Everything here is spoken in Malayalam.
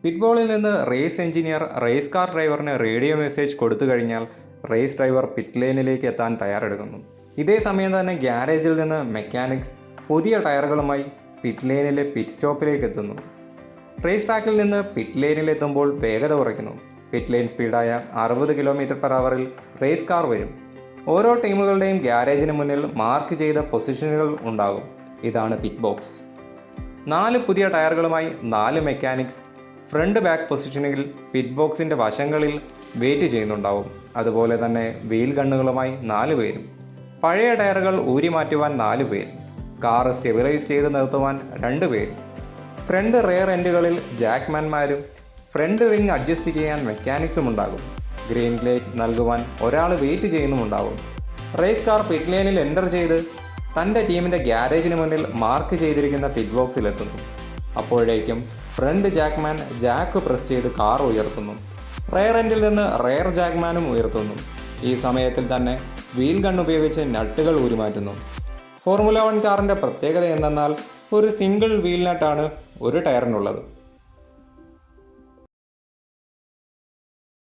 പിറ്റ്ബോളിൽ നിന്ന് റേസ് എഞ്ചിനീയർ റേസ് കാർ ഡ്രൈവറിന് റേഡിയോ മെസ്സേജ് കൊടുത്തു കഴിഞ്ഞാൽ റേസ് ഡ്രൈവർ പിറ്റ് ലൈനിലേക്ക് എത്താൻ തയ്യാറെടുക്കുന്നു. ഇതേ സമയം തന്നെ ഗ്യാരേജിൽ നിന്ന് മെക്കാനിക്സ് പുതിയ ടയറുകളുമായി പിറ്റ് ലൈനിലെ പിറ്റ് സ്റ്റോപ്പിലേക്ക് എത്തുന്നു. റേസ് ട്രാക്കിൽ നിന്ന് പിറ്റ് ലൈനിലെത്തുമ്പോൾ വേഗത കുറയ്ക്കുന്നു. പിറ്റ് ലൈൻ സ്പീഡായ 60 km/hൽ റേസ് കാർ വരും. ഓരോ ടീമുകളുടെയും ഗ്യാരേജിന് മുന്നിൽ മാർക്ക് ചെയ്ത പൊസിഷനുകൾ ഉണ്ടാകും. ഇതാണ് പിറ്റ് ബോക്സ്. 4 പുതിയ ടയറുകളുമായി 4 മെക്കാനിക്സ് ഫ്രണ്ട് ബാക്ക് പൊസിഷനുകളിൽ പിറ്റ് ബോക്സിൻ്റെ വശങ്ങളിൽ വെയിറ്റ് ചെയ്യുന്നുണ്ടാവും. അതുപോലെ തന്നെ വീൽ ഗണ്ണുകളുമായി 4 പേരും. പഴയ ടയറുകൾ ഊരി മാറ്റുവാൻ 4 പേർ. കാർ സ്റ്റെബിലൈസ് ചെയ്ത് നിർത്തുവാൻ 2 പേരും. ഫ്രണ്ട് റെയർ എൻഡുകളിൽ ജാക്ക്മാൻമാരും ഫ്രണ്ട് റിംഗ് അഡ്ജസ്റ്റ് ചെയ്യാൻ മെക്കാനിക്സും ഉണ്ടാകും. ഗ്രീൻ ലൈറ്റ് നൽകുവാൻ ഒരാൾ വെയിറ്റ് ചെയ്യുന്നുമുണ്ടാവും. റേസ് കാർ പിറ്റ് ലൈനിൽ എൻ്റർ ചെയ്ത് തൻ്റെ ടീമിൻ്റെ ഗ്യാരേജിന് മുന്നിൽ മാർക്ക് ചെയ്തിരിക്കുന്ന പിറ്റ് ബോക്സിലെത്തുന്നു. അപ്പോഴേക്കും ഫ്രണ്ട് ജാക്ക്മാൻ ജാക്ക് പ്രസ് ചെയ്ത് കാർ ഉയർത്തുന്നു. റെയർ എൻഡിൽ നിന്ന് റെയർ ജാക്ക്മാനും ഉയർത്തുന്നു. ഈ സമയത്തിൽ തന്നെ വീൽ ഗൺ ഉപയോഗിച്ച് നട്ടുകൾ ഊരിമാറ്റുന്നു. ഫോർമുല 1 കാറിൻ്റെ പ്രത്യേകത എന്തെന്നാൽ ഒരു സിംഗിൾ വീൽ നട്ടാണ് ഒരു ടയറിനുള്ളത്.